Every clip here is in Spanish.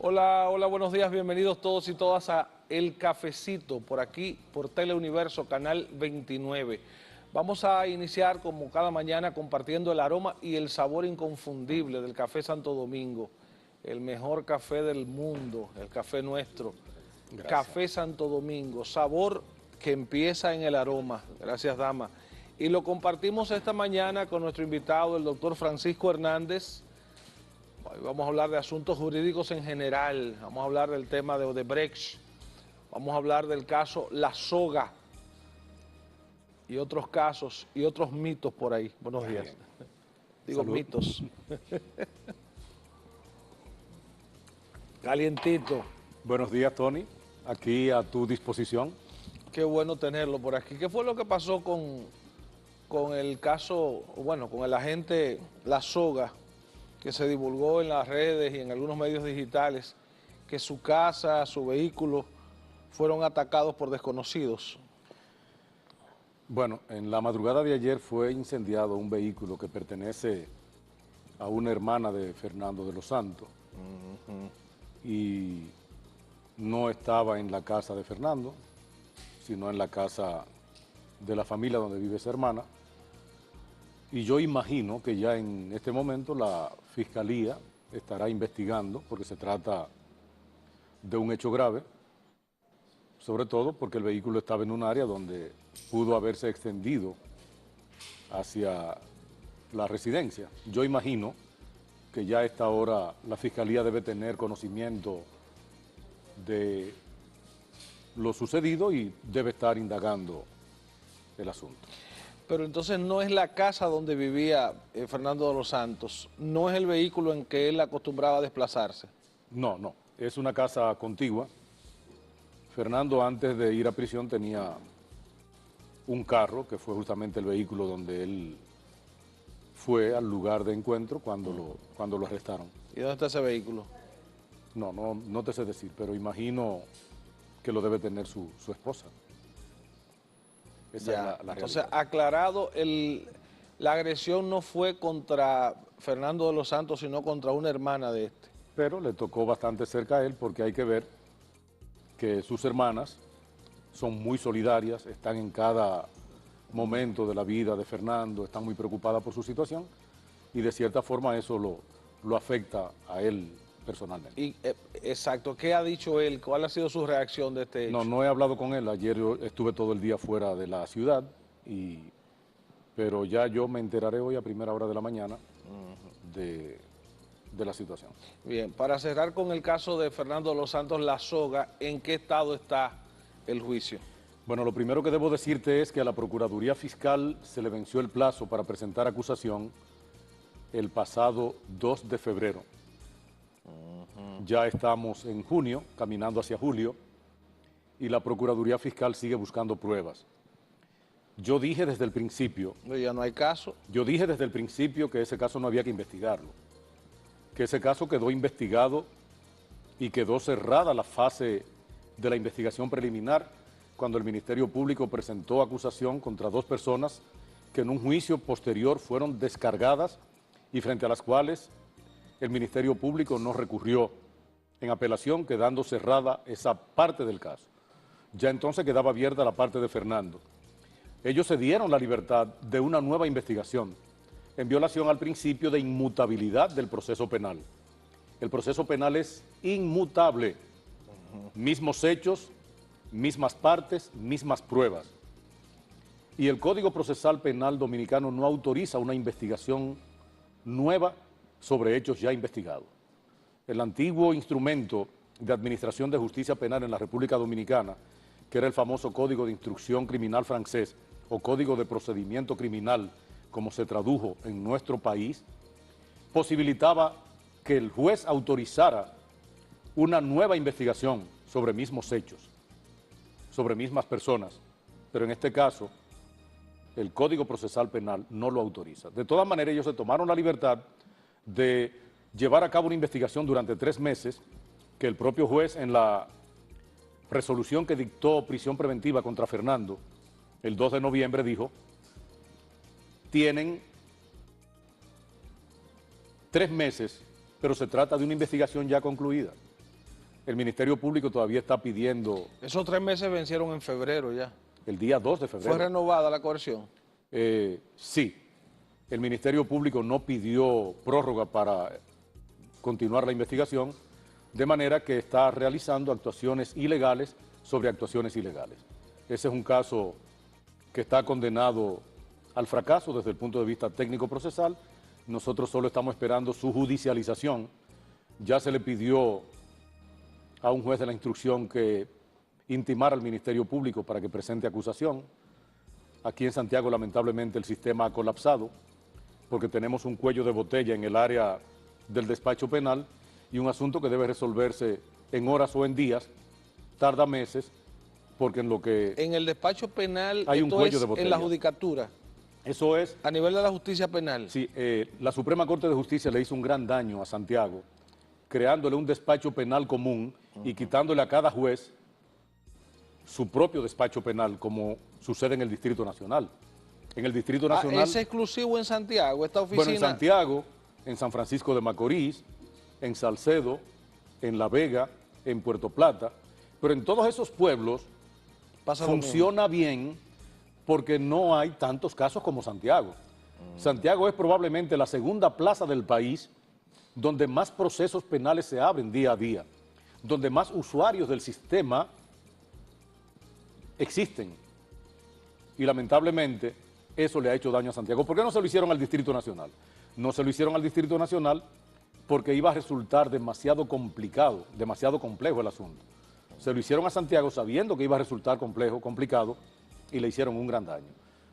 Hola, hola, buenos días, bienvenidos todos y todas a El Cafecito, por aquí, por Teleuniverso, Canal 29. Vamos a iniciar, como cada mañana, compartiendo el aroma y el sabor inconfundible del Café Santo Domingo, el mejor café del mundo, el café nuestro. Gracias. Café Santo Domingo, sabor que empieza en el aroma. Gracias, dama. Y lo compartimos esta mañana con nuestro invitado, el doctor Francisco Hernández. Hoy vamos a hablar de asuntos jurídicos en general, vamos a hablar del tema de Odebrecht, vamos a hablar del caso La Soga y otros casos y otros mitos por ahí. Buenos días. Digo Salud. mitos. Calientito. Buenos días, Tony. Aquí a tu disposición. Qué bueno tenerlo por aquí. ¿Qué fue lo que pasó con el caso, bueno, con el agente La Soga, que se divulgó en las redes y en algunos medios digitales, que su casa, su vehículo, fueron atacados por desconocidos? Bueno, en la madrugada de ayer fue incendiado un vehículo que pertenece a una hermana de Fernando de los Santos. Y no estaba en la casa de Fernando, sino en la casa de la familia donde vive esa hermana. Y yo imagino que ya en este momento la Fiscalía estará investigando, porque se trata de un hecho grave, sobre todo porque el vehículo estaba en un área donde pudo haberse extendido hacia la residencia. Yo imagino que ya a esta hora la Fiscalía debe tener conocimiento de lo sucedido y debe estar indagando el asunto. Pero entonces no es la casa donde vivía Fernando de los Santos, no es el vehículo en que él acostumbraba a desplazarse. No, no, es una casa contigua. Fernando, antes de ir a prisión, tenía un carro que fue justamente el vehículo donde él fue al lugar de encuentro cuando lo arrestaron. ¿Y dónde está ese vehículo? No te sé decir, pero imagino que lo debe tener su esposa. Esa Ya. es la Entonces, realidad. aclarado, la agresión no fue contra Fernando de los Santos, sino contra una hermana de este. Pero le tocó bastante cerca a él porque hay que ver que sus hermanas son muy solidarias, están en cada momento de la vida de Fernando, están muy preocupadas por su situación y de cierta forma eso lo afecta a él personalmente. Y, exacto, ¿qué ha dicho él? ¿Cuál ha sido su reacción de este hecho? No he hablado con él, ayer yo estuve todo el día fuera de la ciudad, pero ya yo me enteraré hoy a primera hora de la mañana de la situación. Bien, para cerrar con el caso de Fernando de los Santos La Soga, ¿en qué estado está el juicio? Bueno, lo primero que debo decirte es que a la Procuraduría Fiscal se le venció el plazo para presentar acusación el pasado 2 de febrero. Ya estamos en junio, caminando hacia julio, y la Procuraduría Fiscal sigue buscando pruebas. Yo dije desde el principio... Ya no hay caso. Yo dije desde el principio que ese caso no había que investigarlo, que ese caso quedó investigado y quedó cerrada la fase de la investigación preliminar cuando el Ministerio Público presentó acusación contra 2 personas que en un juicio posterior fueron descargadas y frente a las cuales el Ministerio Público no recurrió en apelación, quedando cerrada esa parte del caso. Ya entonces quedaba abierta la parte de Fernando. Ellos se dieron la libertad de una nueva investigación en violación al principio de inmutabilidad del proceso penal. El proceso penal es inmutable, mismos hechos, mismas partes, mismas pruebas. Y el Código Procesal Penal Dominicano no autoriza una investigación nueva sobre hechos ya investigados. El antiguo instrumento de administración de justicia penal en la República Dominicana, que era el famoso Código de Instrucción Criminal francés o Código de Procedimiento Criminal, como se tradujo en nuestro país, posibilitaba que el juez autorizara una nueva investigación sobre mismos hechos, sobre mismas personas, pero en este caso el Código Procesal Penal no lo autoriza. De todas maneras, ellos se tomaron la libertad de llevar a cabo una investigación durante 3 meses, que el propio juez en la resolución que dictó prisión preventiva contra Fernando el 2 de noviembre dijo: tienen 3 meses, pero se trata de una investigación ya concluida. El Ministerio Público todavía está pidiendo Esos 3 meses vencieron en febrero ya. el día 2 de febrero. ¿Fue renovada la coerción? Sí, el Ministerio Público no pidió prórroga para continuar la investigación, de manera que está realizando actuaciones ilegales sobre actuaciones ilegales. Ese es un caso que está condenado al fracaso desde el punto de vista técnico-procesal. Nosotros solo estamos esperando su judicialización. Ya se le pidió a un juez de la instrucción que intimara al Ministerio Público para que presente acusación. Aquí en Santiago, lamentablemente, el sistema ha colapsado porque tenemos un cuello de botella en el área del despacho penal y un asunto que debe resolverse en horas o en días, tarda meses, porque en lo que En el despacho penal, hay un esto cuello es de botella. en la judicatura, Eso es, a nivel de la justicia penal. sí, la Suprema Corte de Justicia le hizo un gran daño a Santiago, creándole un despacho penal común y quitándole a cada juez su propio despacho penal, como sucede en el Distrito Nacional. En el Distrito Nacional... ¿Es exclusivo en Santiago, esta oficina? Bueno, en Santiago, en San Francisco de Macorís, en Salcedo, en La Vega, en Puerto Plata, pero en todos esos pueblos Pasa lo funciona bien porque no hay tantos casos como Santiago. Santiago es probablemente la segunda plaza del país donde más procesos penales se abren día a día, donde más usuarios del sistema existen. Y lamentablemente eso le ha hecho daño a Santiago. ¿Por qué no se lo hicieron al Distrito Nacional? No se lo hicieron al Distrito Nacional porque iba a resultar demasiado complicado, demasiado complejo el asunto. Se lo hicieron a Santiago sabiendo que iba a resultar complejo, complicado, y le hicieron un gran daño.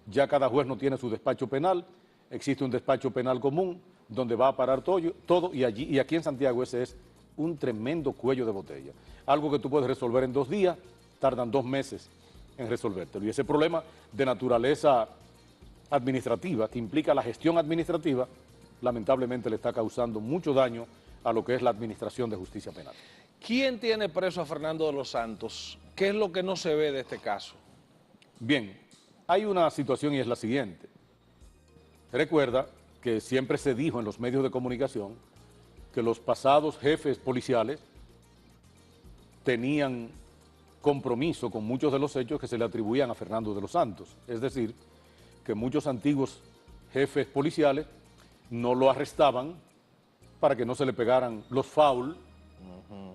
Ya cada juez no tiene su despacho penal, existe un despacho penal común donde va a parar todo y aquí en Santiago ese es un tremendo cuello de botella. Algo que tú puedes resolver en 2 días, tardan 2 meses en resolvértelo. Y ese problema de naturaleza administrativa, que implica la gestión administrativa, lamentablemente le está causando mucho daño a lo que es la administración de justicia penal. ¿Quién tiene preso a Fernando de los Santos? ¿Qué es lo que no se ve de este caso? Bien, hay una situación y es la siguiente. Recuerda que siempre se dijo en los medios de comunicación que los pasados jefes policiales tenían compromiso con muchos de los hechos que se le atribuían a Fernando de los Santos. Es decir, que muchos antiguos jefes policiales no lo arrestaban para que no se le pegaran los foul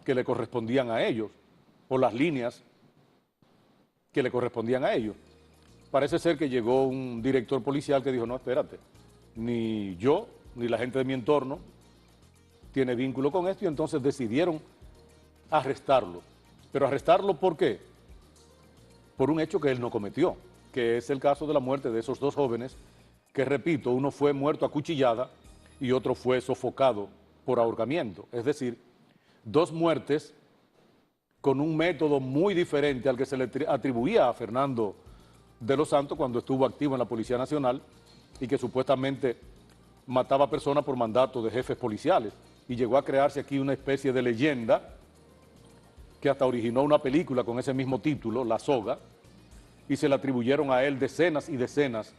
que le correspondían a ellos o las líneas que le correspondían a ellos. Parece ser que llegó un director policial que dijo, no, espérate, ni yo ni la gente de mi entorno tiene vínculo con esto, y entonces decidieron arrestarlo. Pero arrestarlo, ¿por qué? Por un hecho que él no cometió, que es el caso de la muerte de esos 2 jóvenes, que repito, uno fue muerto a cuchillada y otro fue sofocado por ahorcamiento. Es decir, 2 muertes con un método muy diferente al que se le atribuía a Fernando de los Santos cuando estuvo activo en la Policía Nacional y que supuestamente mataba personas por mandato de jefes policiales. Y llegó a crearse aquí una especie de leyenda que hasta originó una película con ese mismo título, La Soga, y se le atribuyeron a él decenas y decenas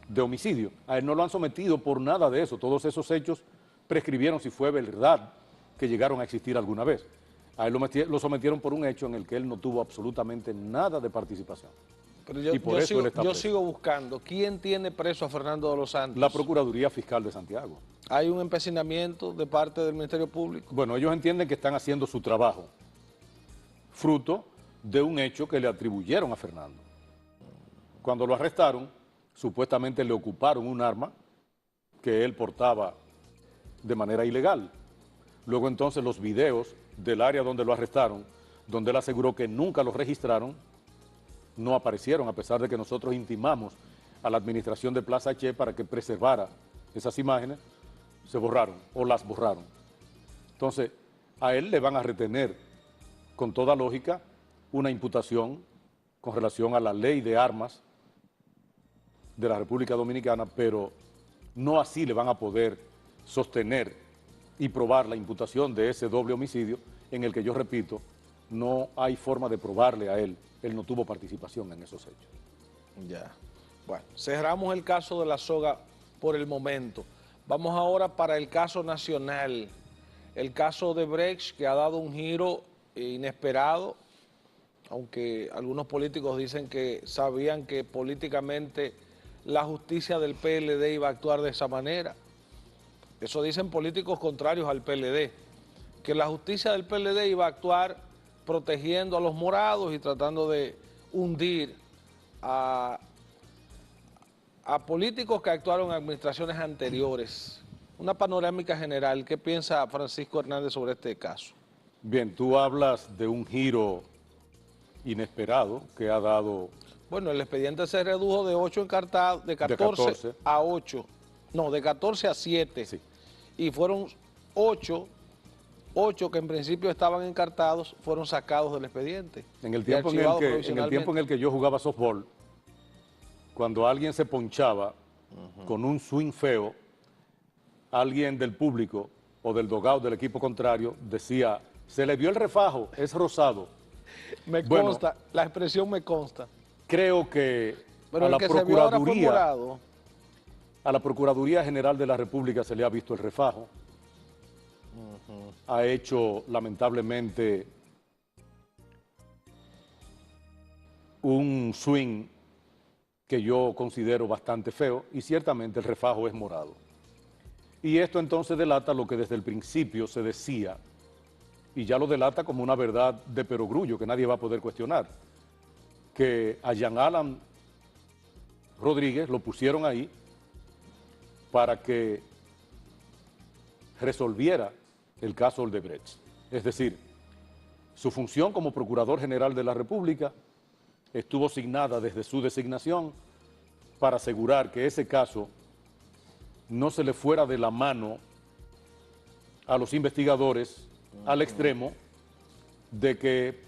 de homicidios. A él no lo han sometido por nada de eso. Todos esos hechos prescribieron si fue verdad que llegaron a existir alguna vez. A él lo sometieron por un hecho en el que él no tuvo absolutamente nada de participación. Pero Y por eso él está yo preso. sigo buscando. ¿Quién tiene preso a Fernando de los Santos? La Procuraduría Fiscal de Santiago. ¿Hay un empecinamiento de parte del Ministerio Público? Bueno, ellos entienden que están haciendo su trabajo, fruto de un hecho que le atribuyeron a Fernando. Cuando lo arrestaron, supuestamente le ocuparon un arma que él portaba de manera ilegal. Luego entonces los videos del área donde lo arrestaron, donde él aseguró que nunca los registraron, no aparecieron, a pesar de que nosotros intimamos a la administración de Plaza Che para que preservara esas imágenes, se borraron o las borraron. Entonces, a él le van a retener, con toda lógica, una imputación con relación a la ley de armas de la República Dominicana, pero no así le van a poder sostener y probar la imputación de ese doble homicidio en el que, yo repito, no hay forma de probarle a él. Él no tuvo participación en esos hechos. Ya. Bueno, cerramos el caso de La Soga por el momento. Vamos ahora para el caso nacional, el caso de Brecht, que ha dado un giro inesperado, aunque algunos políticos dicen que sabían que políticamente la justicia del PLD iba a actuar de esa manera. Eso dicen políticos contrarios al PLD, que la justicia del PLD iba a actuar protegiendo a los morados y tratando de hundir a políticos que actuaron en administraciones anteriores. Una panorámica general, ¿qué piensa Francisco Hernández sobre este caso? Bien, tú hablas de un giro inesperado que ha dado Bueno, el expediente se redujo de 8 encartados, de 14 a 8, no, de 14 a 7, sí, y fueron 8 que en principio estaban encartados, fueron sacados del expediente. en el tiempo en el que yo jugaba softball, cuando alguien se ponchaba con un swing feo, alguien del público o del dugout del equipo contrario decía, se le vio el refajo, es rosado. Me consta, la expresión me consta. Creo que Pero a la Procuraduría General de la República se le ha visto el refajo. Ha hecho lamentablemente un swing que yo considero bastante feo y ciertamente el refajo es morado. Y esto entonces delata lo que desde el principio se decía y ya lo delata como una verdad de perogrullo que nadie va a poder cuestionar, que a Jean Alan Rodríguez lo pusieron ahí para que resolviera el caso Odebrecht. Es decir, su función como Procurador General de la República estuvo asignada desde su designación para asegurar que ese caso no se le fuera de la mano a los investigadores al extremo de que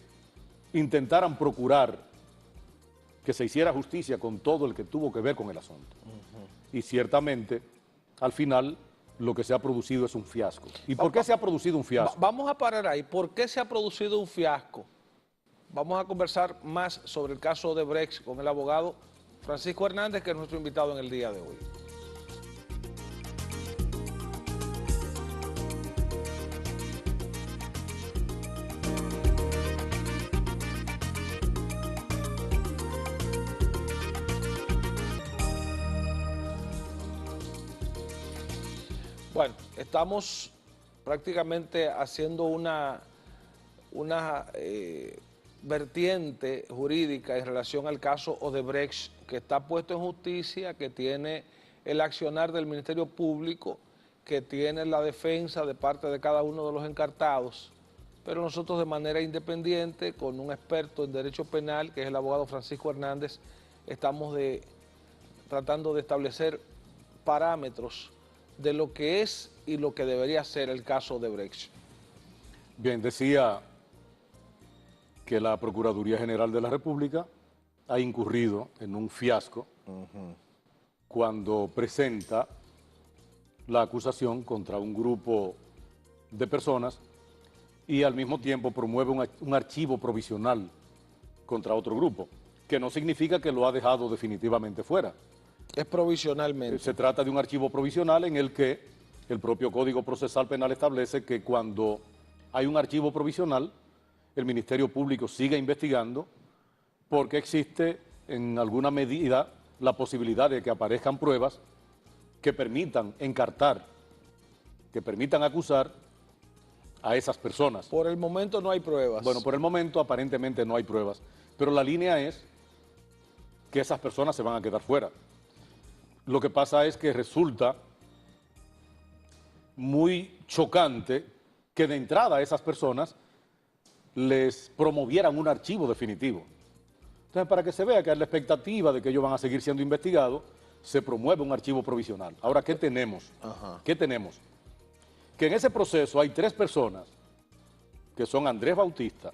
intentaran procurar que se hiciera justicia con todo el que tuvo que ver con el asunto. Y ciertamente, al final, lo que se ha producido es un fiasco. ¿Y por qué se ha producido un fiasco? Vamos a parar ahí. ¿Por qué se ha producido un fiasco? Vamos a conversar más sobre el caso Odebrecht con el abogado Francisco Hernández, que es nuestro invitado en el día de hoy. Bueno, estamos prácticamente haciendo una vertiente jurídica en relación al caso Odebrecht, que está puesto en justicia, que tiene el accionar del Ministerio Público, que tiene la defensa de parte de cada uno de los encartados, pero nosotros de manera independiente, con un experto en derecho penal, que es el abogado Francisco Hernández, estamos tratando de establecer parámetros de lo que es y lo que debería ser el caso Odebrecht. Bien, decía que la Procuraduría General de la República ha incurrido en un fiasco cuando presenta la acusación contra un grupo de personas y al mismo tiempo promueve un archivo provisional contra otro grupo, que no significa que lo ha dejado definitivamente fuera. Es provisionalmente. Se trata de un archivo provisional en el que el propio Código Procesal Penal establece que cuando hay un archivo provisional, el Ministerio Público sigue investigando porque existe en alguna medida la posibilidad de que aparezcan pruebas que permitan encartar, que permitan acusar a esas personas. Por el momento no hay pruebas. Bueno, por el momento aparentemente no hay pruebas, pero la línea es que esas personas se van a quedar fuera. Lo que pasa es que resulta muy chocante que de entrada a esas personas les promovieran un archivo definitivo. Entonces, para que se vea que hay la expectativa de que ellos van a seguir siendo investigados, se promueve un archivo provisional. Ahora, ¿qué tenemos? ¿Qué tenemos? Que en ese proceso hay 3 personas, que son Andrés Bautista,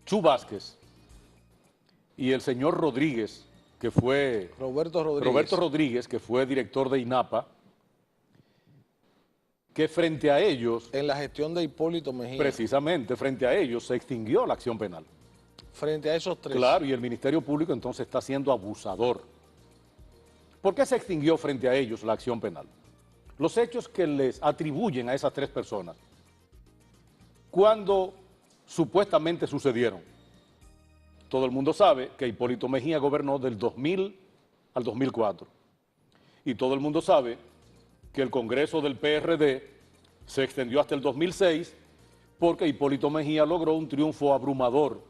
Chu Vázquez y el señor Rodríguez, que fue Roberto Rodríguez, que fue director de INAPA, que frente a ellos... En la gestión de Hipólito Mejía. Precisamente, frente a ellos se extinguió la acción penal. Frente a esos 3. Claro, y el Ministerio Público entonces está siendo abusador. ¿Por qué se extinguió frente a ellos la acción penal? Los hechos que les atribuyen a esas 3 personas cuando supuestamente sucedieron. Todo el mundo sabe que Hipólito Mejía gobernó del 2000 al 2004. Y todo el mundo sabe que el Congreso del PRD se extendió hasta el 2006 porque Hipólito Mejía logró un triunfo abrumador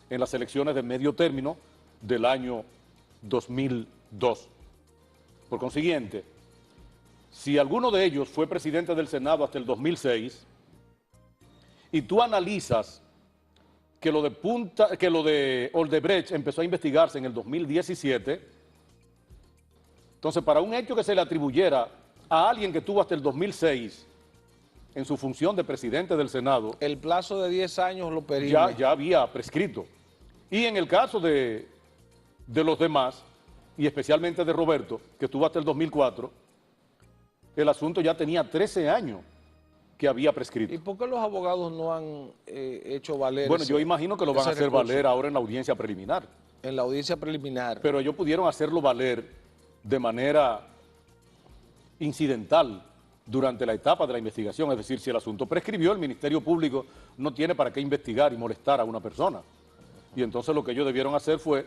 en las elecciones de medio término del año 2002. Por consiguiente, si alguno de ellos fue presidente del Senado hasta el 2006 y tú analizas que lo de Odebrecht empezó a investigarse en el 2017, entonces para un hecho que se le atribuyera a alguien que tuvo hasta el 2006 en su función de presidente del Senado, El plazo de 10 años lo perime. ya había prescrito. Y en el caso de los demás, y especialmente de Roberto, que estuvo hasta el 2004, el asunto ya tenía 13 años que había prescrito. ¿Y por qué los abogados no han hecho valer Bueno, yo imagino que lo van a hacer recurso valer ahora en la audiencia preliminar. en la audiencia preliminar? Pero ellos pudieron hacerlo valer de manera incidental durante la etapa de la investigación. Es decir, si el asunto prescribió, el Ministerio Público no tiene para qué investigar y molestar a una persona. Y entonces lo que ellos debieron hacer fue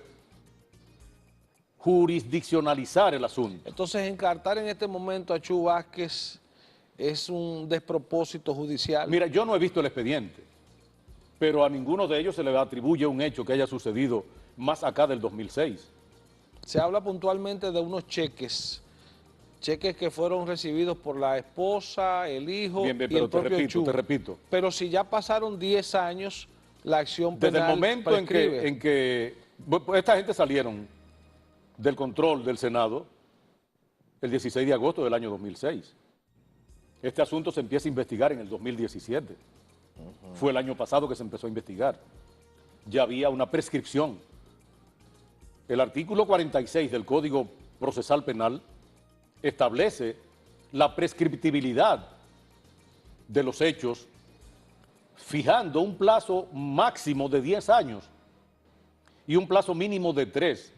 jurisdiccionalizar el asunto. Entonces, encartar en este momento a Chu Vázquez es un despropósito judicial. Mira, yo no he visto el expediente, pero a ninguno de ellos se le atribuye un hecho que haya sucedido más acá del 2006. Se habla puntualmente de unos cheques que fueron recibidos por la esposa, el hijo Bien, y pero el propio Chu. te repito. Pero si ya pasaron 10 años, la acción penal Desde el momento prescribe. en que esta gente salieron del control del Senado el 16 de agosto del año 2006. Este asunto se empieza a investigar en el 2017. Fue el año pasado que se empezó a investigar. Ya había una prescripción. El artículo 46 del Código Procesal Penal establece la prescriptibilidad de los hechos, fijando un plazo máximo de 10 años y un plazo mínimo de 3.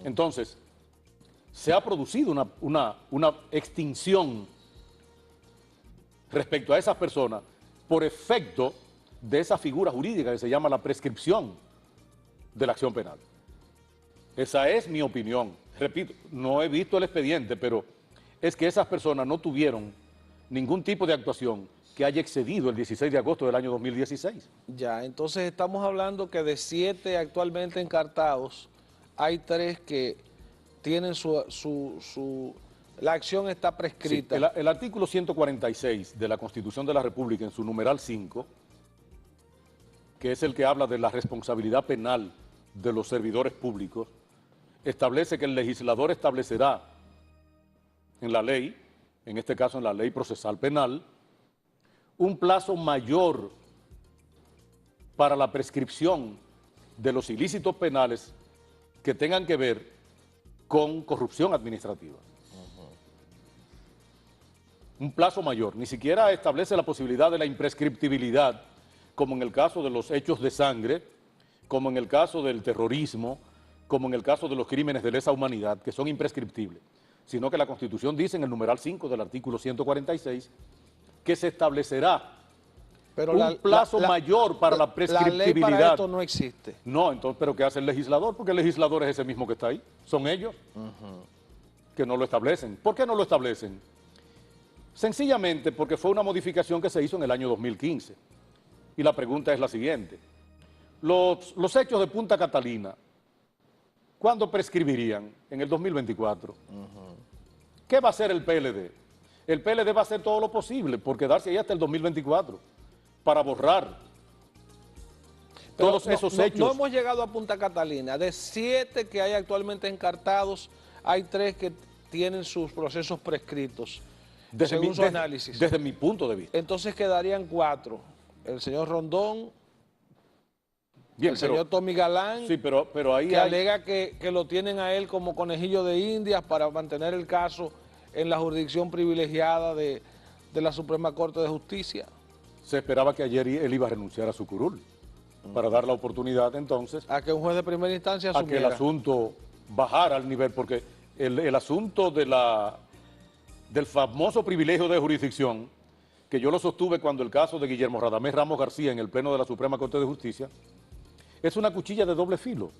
Entonces, se ha producido una extinción respecto a esas personas por efecto de esa figura jurídica que se llama la prescripción de la acción penal. Esa es mi opinión. Repito, no he visto el expediente, pero es que esas personas no tuvieron ningún tipo de actuación que haya excedido el 16 de agosto del año 2016. Ya, entonces estamos hablando que de 7 actualmente encartados, hay 3 que tienen la acción está prescrita. Sí, el artículo 146 de la Constitución de la República, en su numeral 5, que es el que habla de la responsabilidad penal de los servidores públicos, establece que el legislador establecerá en la ley, en este caso en la ley procesal penal, un plazo mayor para la prescripción de los ilícitos penales que tengan que ver con corrupción administrativa. Un plazo mayor, ni siquiera establece la posibilidad de la imprescriptibilidad, como en el caso de los hechos de sangre, como en el caso del terrorismo, como en el caso de los crímenes de lesa humanidad, que son imprescriptibles, sino que la Constitución dice en el numeral 5 del artículo 146 que se establecerá Pero un plazo mayor para la prescriptibilidad. La ley para esto no existe. No, entonces, ¿pero qué hace el legislador? Porque el legislador es ese mismo que está ahí, son ellos que no lo establecen. ¿Por qué no lo establecen? Sencillamente porque fue una modificación que se hizo en el año 2015. Y la pregunta es la siguiente. Los hechos de Punta Catalina, ¿cuándo prescribirían? En el 2024. ¿Qué va a hacer el PLD? El PLD va a hacer todo lo posible por quedarse ahí hasta el 2024 para borrar todos esos hechos. No hemos llegado a Punta Catalina. De 7 que hay actualmente encartados, hay 3 que tienen sus procesos prescritos, según su análisis. Desde mi punto de vista. Entonces quedarían 4. El señor Rondón, Bien, el señor Tommy Galán, sí, pero ahí que alega que lo tienen a él como conejillo de Indias para mantener el caso en la jurisdicción privilegiada de la Suprema Corte de Justicia. Se esperaba que ayer él iba a renunciar a su curul para dar la oportunidad entonces A que un juez de primera instancia a que asumiera. el asunto bajara al nivel, porque el asunto del famoso privilegio de jurisdicción que yo lo sostuve cuando el caso de Guillermo Radamés Ramos García en el Pleno de la Suprema Corte de Justicia, es una cuchilla de doble filo,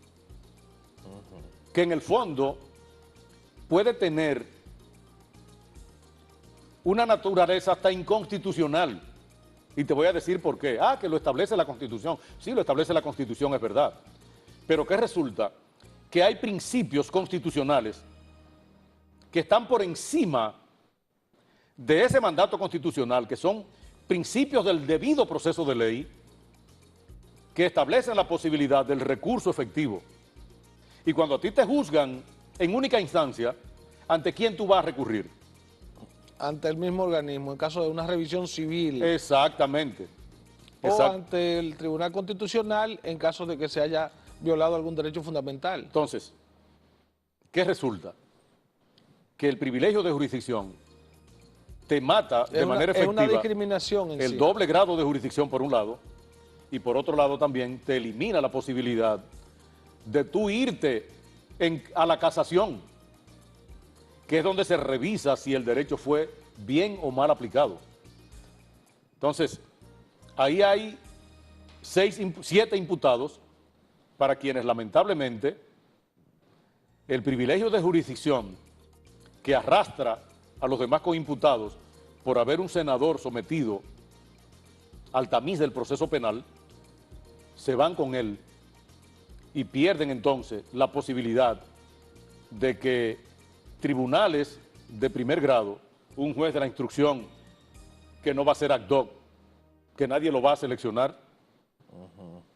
que en el fondo puede tener una naturaleza hasta inconstitucional. Y te voy a decir por qué. Que lo establece la Constitución. Sí, lo establece la Constitución, es verdad. Pero ¿qué resulta? Que hay principios constitucionales que están por encima de ese mandato constitucional, que son principios del debido proceso de ley, que establecen la posibilidad del recurso efectivo. Y cuando a ti te juzgan en única instancia, ¿ante quién tú vas a recurrir? Ante el mismo organismo, en caso de una revisión civil. Exactamente. O ante el Tribunal Constitucional en caso de que se haya violado algún derecho fundamental. Entonces, ¿qué resulta? Que el privilegio de jurisdicción te mata de manera efectiva. Es una discriminación en el sí. Doble grado de jurisdicción por un lado, y por otro lado también te elimina la posibilidad de tú irte a la casación, que es donde se revisa si el derecho fue bien o mal aplicado. Entonces, ahí hay 7 imputados para quienes lamentablemente el privilegio de jurisdicción que arrastra a los demás coimputados por haber un senador sometido al tamiz del proceso penal, se van con él y pierden entonces la posibilidad de que tribunales de primer grado, un juez de la instrucción que no va a ser ad hoc, que nadie lo va a seleccionar,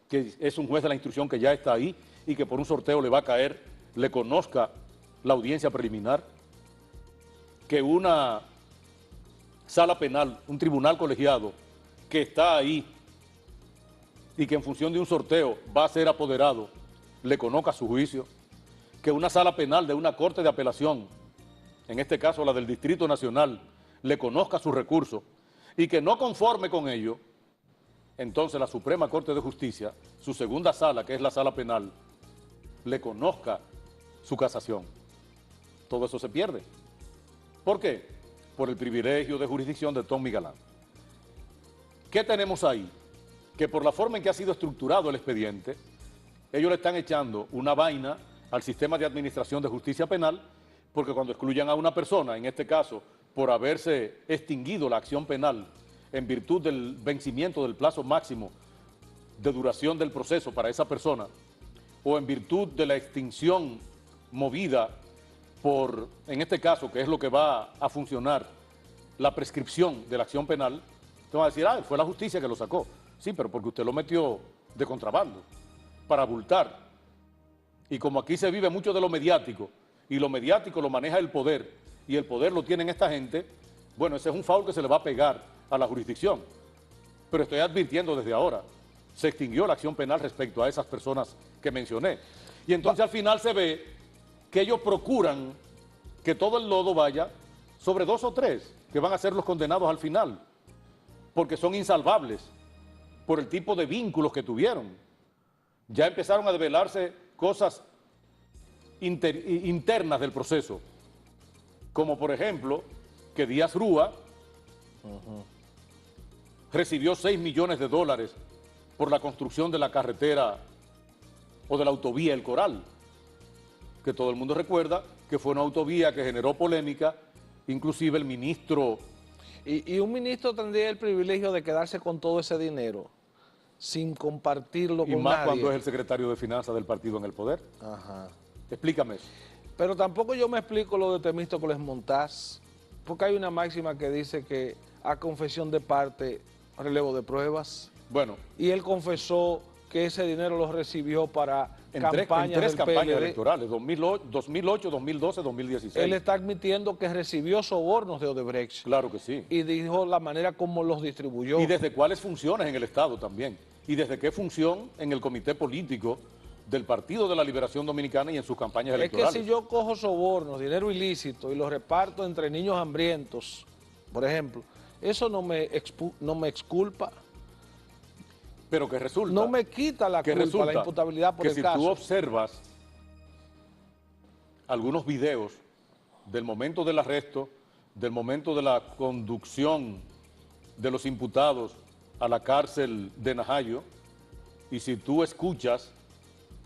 que es un juez de la instrucción que ya está ahí y que por un sorteo le va a caer, le conozca la audiencia preliminar, que una sala penal, un tribunal colegiado que está ahí y que en función de un sorteo va a ser apoderado, le conozca su juicio, que una sala penal de una corte de apelación, en este caso la del Distrito Nacional, le conozca su recurso y que no conforme con ello, entonces la Suprema Corte de Justicia, su segunda sala, que es la sala penal, le conozca su casación. Todo eso se pierde. ¿Por qué? Por el privilegio de jurisdicción de Tommy Galán. ¿Qué tenemos ahí? Que por la forma en que ha sido estructurado el expediente, ellos le están echando una vaina al sistema de administración de justicia penal, porque cuando excluyan a una persona, en este caso, por haberse extinguido la acción penal en virtud del vencimiento del plazo máximo de duración del proceso para esa persona, o en virtud de la extinción movida por, en este caso, que es lo que va a funcionar, la prescripción de la acción penal, te van a decir, fue la justicia que lo sacó. Sí, pero porque usted lo metió de contrabando, para abultar. Y como aquí se vive mucho de lo mediático, y lo mediático lo maneja el poder, y el poder lo tienen esta gente, bueno, ese es un foul que se le va a pegar a la jurisdicción. Pero estoy advirtiendo desde ahora, se extinguió la acción penal respecto a esas personas que mencioné. Y entonces al final se ve que ellos procuran que todo el lodo vaya sobre 2 o 3, que van a ser los condenados al final, porque son insalvables por el tipo de vínculos que tuvieron. Ya empezaron a develarse cosas internas del proceso, como por ejemplo que Díaz Rúa recibió $6 millones por la construcción de la carretera o de la autovía El Coral, que todo el mundo recuerda que fue una autovía que generó polémica, inclusive el ministro... Y un ministro tendría el privilegio de quedarse con todo ese dinero sin compartirlo con nadie. Y más cuando es el secretario de Finanzas del partido en el poder. Ajá. Explícame eso. Pero tampoco yo me explico lo de Temístocles Montaz, porque hay una máxima que dice que a confesión de parte, relevo de pruebas. Bueno. Y él confesó que ese dinero lo recibió para en tres campañas electorales, 2008, 2012, 2016. Él está admitiendo que recibió sobornos de Odebrecht. Claro que sí. Y dijo la manera como los distribuyó. Y desde cuáles funciones en el Estado también. Y desde qué función en el comité político del Partido de la Liberación Dominicana y en sus campañas electorales. Es que si yo cojo sobornos, dinero ilícito, y los reparto entre niños hambrientos, por ejemplo, eso no me exculpa. Pero que resulta... No me quita la culpa, la imputabilidad por el caso. Que si tú observas algunos videos del momento del arresto, del momento de la conducción de los imputados a la cárcel de Najayo, y si tú escuchas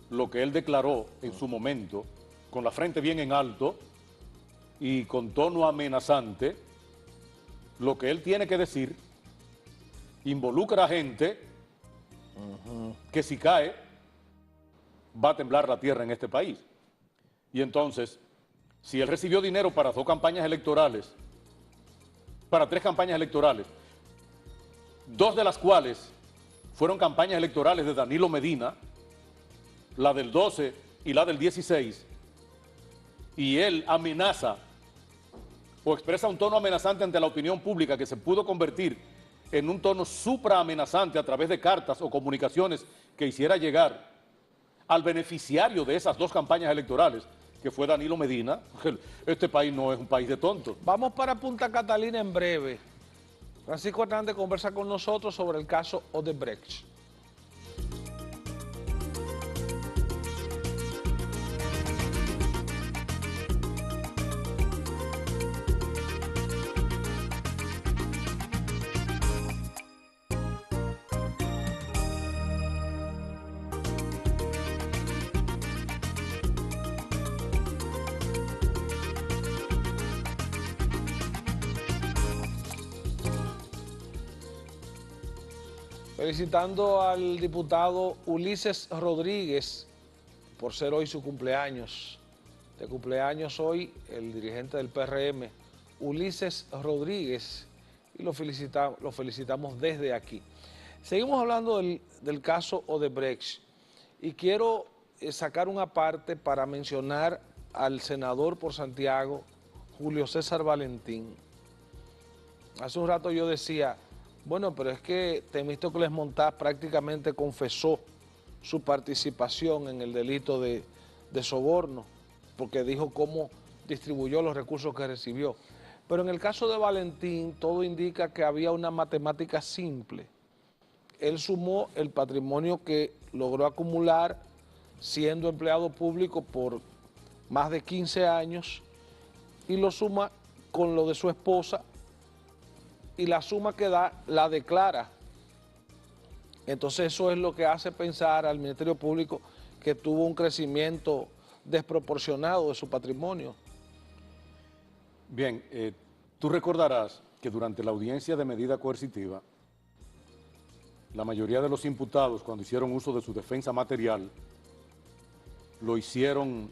lo que él declaró en su momento, con la frente bien en alto y con tono amenazante, lo que él tiene que decir involucra a gente que si cae va a temblar la tierra en este país. Y entonces, si él recibió dinero para 2 campañas electorales, para 3 campañas electorales, 2 de las cuales fueron campañas electorales de Danilo Medina, la del 12 y la del 16, y él amenaza o expresa un tono amenazante ante la opinión pública que se pudo convertir en un tono supraamenazante a través de cartas o comunicaciones que hiciera llegar al beneficiario de esas 2 campañas electorales, que fue Danilo Medina. Este país no es un país de tontos. Vamos para Punta Catalina en breve. Francisco Hernández conversa con nosotros sobre el caso Odebrecht. Felicitando al diputado Ulises Rodríguez por ser hoy su cumpleaños. De cumpleaños hoy el dirigente del PRM, Ulises Rodríguez, y lo felicitamos desde aquí. Seguimos hablando del caso Odebrecht y quiero sacar una parte para mencionar al senador por Santiago, Julio César Valentín. Hace un rato yo decía, bueno, pero es que Temístocles Montaz prácticamente confesó su participación en el delito de soborno, porque dijo cómo distribuyó los recursos que recibió. Pero en el caso de Valentín, todo indica que había una matemática simple. Él sumó el patrimonio que logró acumular siendo empleado público por más de 15 años y lo suma con lo de su esposa, y la suma que da la declara. Entonces eso es lo que hace pensar al Ministerio Público que tuvo un crecimiento desproporcionado de su patrimonio. Bien, tú recordarás que durante la audiencia de medida coercitiva, la mayoría de los imputados, cuando hicieron uso de su defensa material, lo hicieron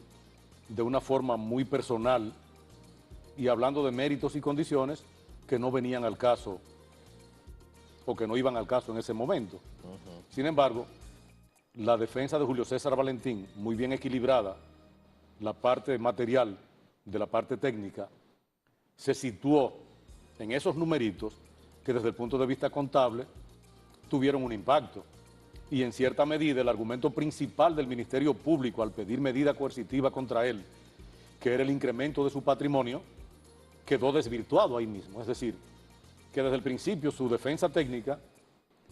de una forma muy personal y hablando de méritos y condiciones que no venían al caso o que no iban al caso en ese momento. Sin embargo, la defensa de Julio César Valentín, muy bien equilibrada, la parte material de la parte técnica, se situó en esos numeritos que desde el punto de vista contable tuvieron un impacto. Y en cierta medida el argumento principal del Ministerio Público al pedir medida coercitiva contra él, que era el incremento de su patrimonio, quedó desvirtuado ahí mismo. Es decir, que desde el principio su defensa técnica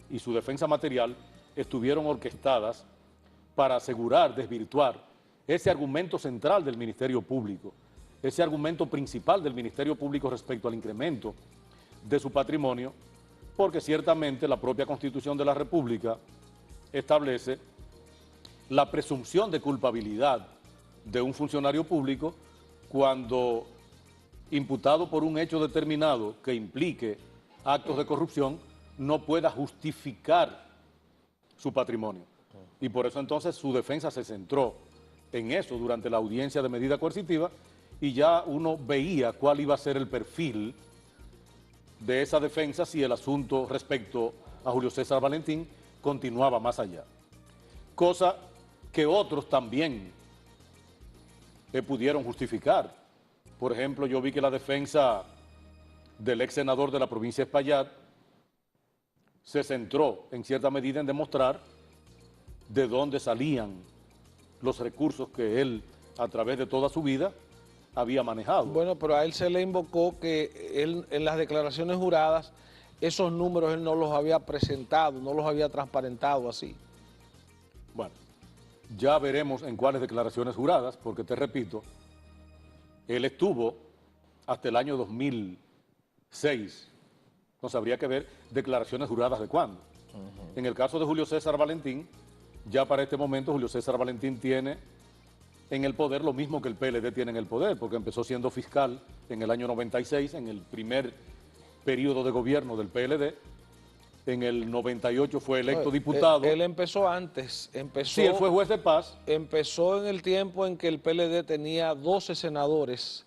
y su defensa material estuvieron orquestadas para asegurar, desvirtuar ese argumento central del Ministerio Público, ese argumento principal del Ministerio Público respecto al incremento de su patrimonio, porque ciertamente la propia Constitución de la República establece la presunción de culpabilidad de un funcionario público cuando imputado por un hecho determinado que implique actos de corrupción, no pueda justificar su patrimonio. Y por eso entonces su defensa se centró en eso durante la audiencia de medida coercitiva y ya uno veía cuál iba a ser el perfil de esa defensa si el asunto respecto a Julio César Valentín continuaba más allá. Cosa que otros también pudieron justificar. Por ejemplo, yo vi que la defensa del ex senador de la provincia de Espaillat se centró en cierta medida en demostrar de dónde salían los recursos que él, a través de toda su vida, había manejado. Bueno, pero a él se le invocó que él en las declaraciones juradas esos números él no los había presentado, no los había transparentado así. Bueno, ya veremos en cuáles declaraciones juradas, porque te repito, él estuvo hasta el año 2006 Entonces habría que ver declaraciones juradas de cuándo. En el caso de Julio César Valentín, ya para este momento Julio César Valentín tiene en el poder lo mismo que el PLD tiene en el poder, porque empezó siendo fiscal en el año 96, en el primer periodo de gobierno del PLD. En el 98 fue electo diputado. Él empezó antes. Sí, él fue juez de paz. Empezó en el tiempo en que el PLD tenía 12 senadores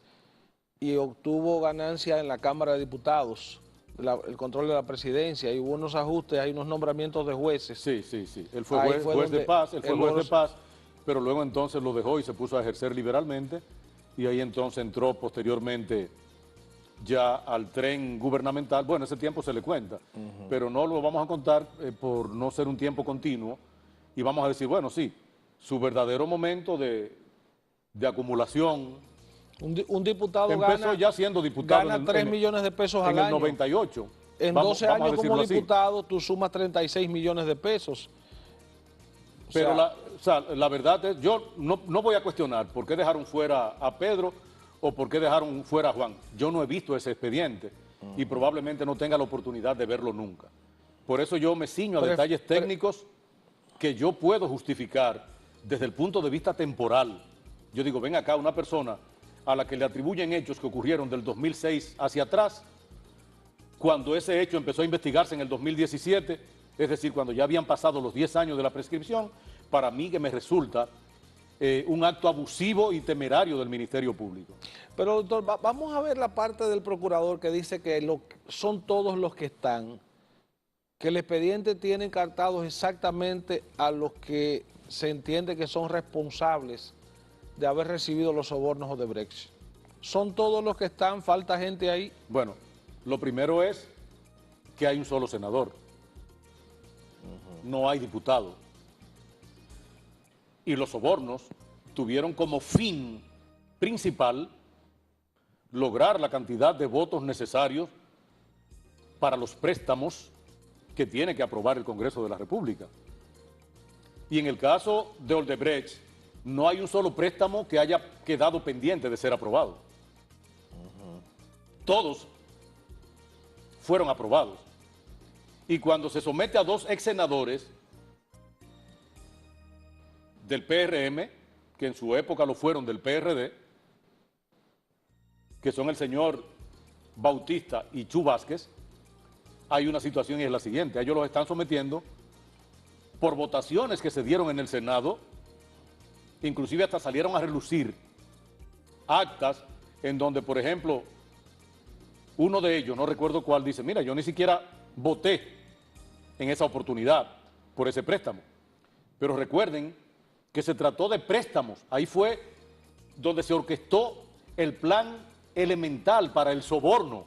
y obtuvo ganancia en la Cámara de Diputados, el control de la presidencia, y hubo unos ajustes, hay unos nombramientos de jueces. Sí. Él fue juez de paz, pero luego entonces lo dejó y se puso a ejercer liberalmente, y ahí entonces entró posteriormente ya al tren gubernamental. Bueno, ese tiempo se le cuenta, pero no lo vamos a contar por no ser un tiempo continuo, y vamos a decir, bueno, sí, su verdadero momento de acumulación. Un diputado empezó ya siendo diputado. Gana 3 millones de pesos al año. En el 98. En 12 años como diputado, tú sumas 36 millones de pesos. Pero la verdad es, yo no voy a cuestionar por qué dejaron fuera a Pedro o por qué dejaron fuera a Juan. Yo no he visto ese expediente y probablemente no tenga la oportunidad de verlo nunca. Por eso yo me ciño a detalles técnicos que yo puedo justificar desde el punto de vista temporal. Yo digo, ven acá, una persona a la que le atribuyen hechos que ocurrieron del 2006 hacia atrás, cuando ese hecho empezó a investigarse en el 2017, es decir, cuando ya habían pasado los 10 años de la prescripción, para mí que me resulta un acto abusivo y temerario del Ministerio Público. Pero, doctor, vamos a ver la parte del procurador que dice que son todos los que están, que el expediente tiene encartados exactamente a los que se entiende que son responsables de haber recibido los sobornos de Odebrecht. ¿Son todos los que están? ¿Falta gente ahí? Bueno, lo primero es que hay un solo senador. No hay diputado. Y los sobornos tuvieron como fin principal lograr la cantidad de votos necesarios para los préstamos que tiene que aprobar el Congreso de la República. Y en el caso de Odebrecht, no hay un solo préstamo que haya quedado pendiente de ser aprobado. Todos fueron aprobados. Y cuando se somete a dos ex senadores del PRM, que en su época lo fueron del PRD, que son el señor Bautista y Chu Vázquez, hay una situación y es la siguiente: a ellos los están sometiendo por votaciones que se dieron en el Senado. Inclusive hasta salieron a relucir actas en donde, por ejemplo, uno de ellos, no recuerdo cuál, dice, mira, yo ni siquiera voté en esa oportunidad por ese préstamo. Pero recuerden que se trató de préstamos. Ahí fue donde se orquestó el plan elemental para el soborno,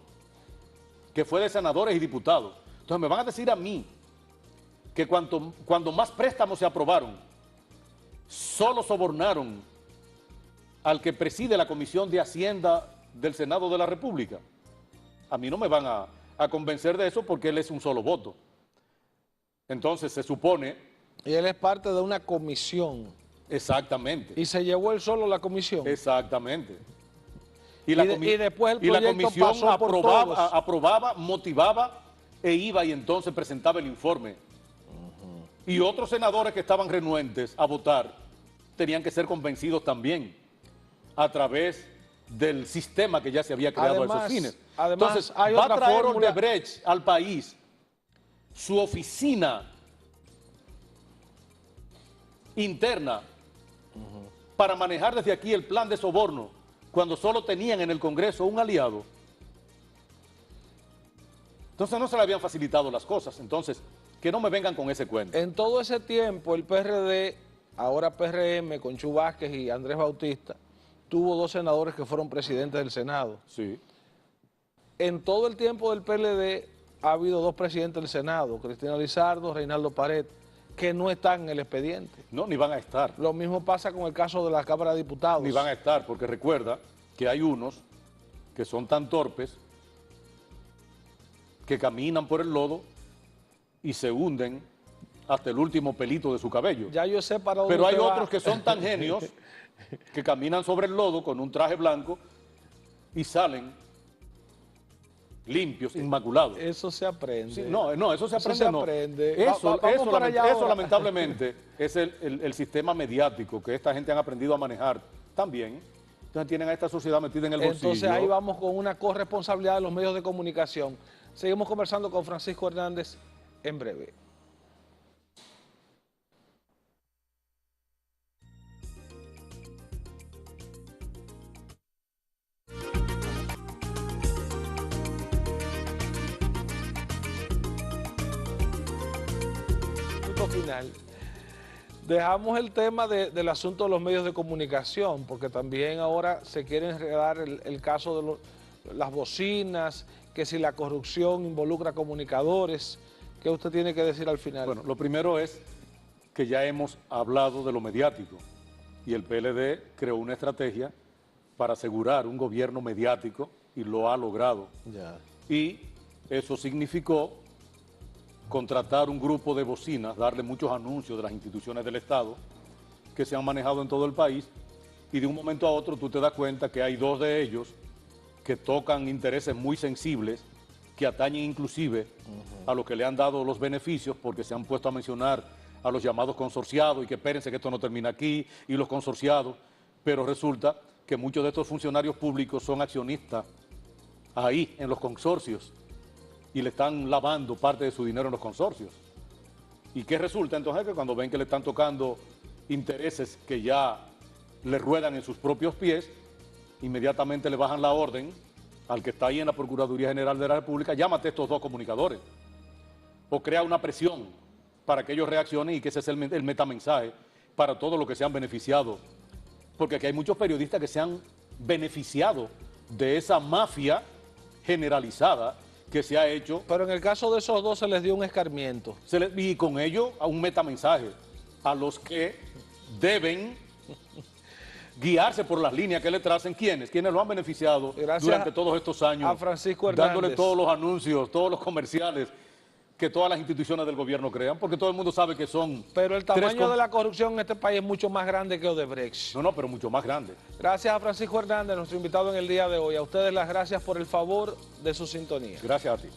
que fue de senadores y diputados. Entonces me van a decir a mí que cuando más préstamos se aprobaron, solo sobornaron al que preside la Comisión de Hacienda del Senado de la República. A mí no me van a convencer de eso porque él es un solo voto. Entonces se supone... Y él es parte de una comisión. Exactamente. Y se llevó él solo la comisión. Exactamente. Y después el proyecto pasó aprobaba, motivaba e iba y entonces presentaba el informe. Y otros senadores que estaban renuentes a votar tenían que ser convencidos también a través del sistema que ya se había creado a esos fines. Entonces, va a traer Odebrecht al país su oficina interna para manejar desde aquí el plan de soborno, cuando solo tenían en el Congreso un aliado. Entonces no se le habían facilitado las cosas. Entonces, que no me vengan con ese cuento. En todo ese tiempo, el PRD, ahora PRM, con Chu Vázquez y Andrés Bautista, tuvo dos senadores que fueron presidentes del Senado. Sí. En todo el tiempo del PLD ha habido dos presidentes del Senado, Cristina Lizardo, Reinaldo Pared, que no están en el expediente. No, ni van a estar. Lo mismo pasa con el caso de la Cámara de Diputados. Ni van a estar, porque recuerda que hay unos que son tan torpes que caminan por el lodo y se hunden hasta el último pelito de su cabello. Ya yo sé para dónde Pero hay otros que son tan genios que caminan sobre el lodo con un traje blanco y salen limpios, inmaculados. Eso se aprende. Sí, no, eso se aprende. Eso se aprende. Eso lamentablemente es el sistema mediático que esta gente han aprendido a manejar también. Entonces tienen a esta sociedad metida en el bolsillo. Entonces ahí vamos con una corresponsabilidad de los medios de comunicación. Seguimos conversando con Francisco Hernández en breve. Final. Dejamos el tema del asunto de los medios de comunicación, porque también ahora se quiere enredar el caso de las bocinas, que si la corrupción involucra comunicadores. ¿Qué usted tiene que decir al final? Bueno, lo primero es que ya hemos hablado de lo mediático y el PLD creó una estrategia para asegurar un gobierno mediático y lo ha logrado. Ya. Y eso significó contratar un grupo de bocinas, darle muchos anuncios de las instituciones del Estado que se han manejado en todo el país, y de un momento a otro tú te das cuenta que hay dos de ellos que tocan intereses muy sensibles, que atañen inclusive a los que le han dado los beneficios, porque se han puesto a mencionar a los llamados consorciados y que espérense que esto no termina aquí, y los consorciados, pero resulta que muchos de estos funcionarios públicos son accionistas ahí en los consorcios, y le están lavando parte de su dinero en los consorcios. ¿Y qué resulta entonces? Que cuando ven que le están tocando intereses que ya le ruedan en sus propios pies, inmediatamente le bajan la orden al que está ahí en la Procuraduría General de la República: llámate a estos dos comunicadores, o crea una presión para que ellos reaccionen, y que ese es el metamensaje para todos los que se han beneficiado, porque aquí hay muchos periodistas que se han beneficiado de esa mafia generalizada que se ha hecho. Pero en el caso de esos dos se les dio un escarmiento. Y con ello a un metamensaje a los que deben guiarse por las líneas que le tracen. ¿Quiénes lo han beneficiado durante todos estos años? A Francisco Hernández. Dándole todos los anuncios, todos los comerciales que todas las instituciones del gobierno crean, porque todo el mundo sabe que son... Pero el tamaño de la corrupción en este país es mucho más grande que Odebrecht. No, pero mucho más grande. Gracias a Francisco Hernández, nuestro invitado en el día de hoy. A ustedes las gracias por el favor de su sintonía. Gracias a ti.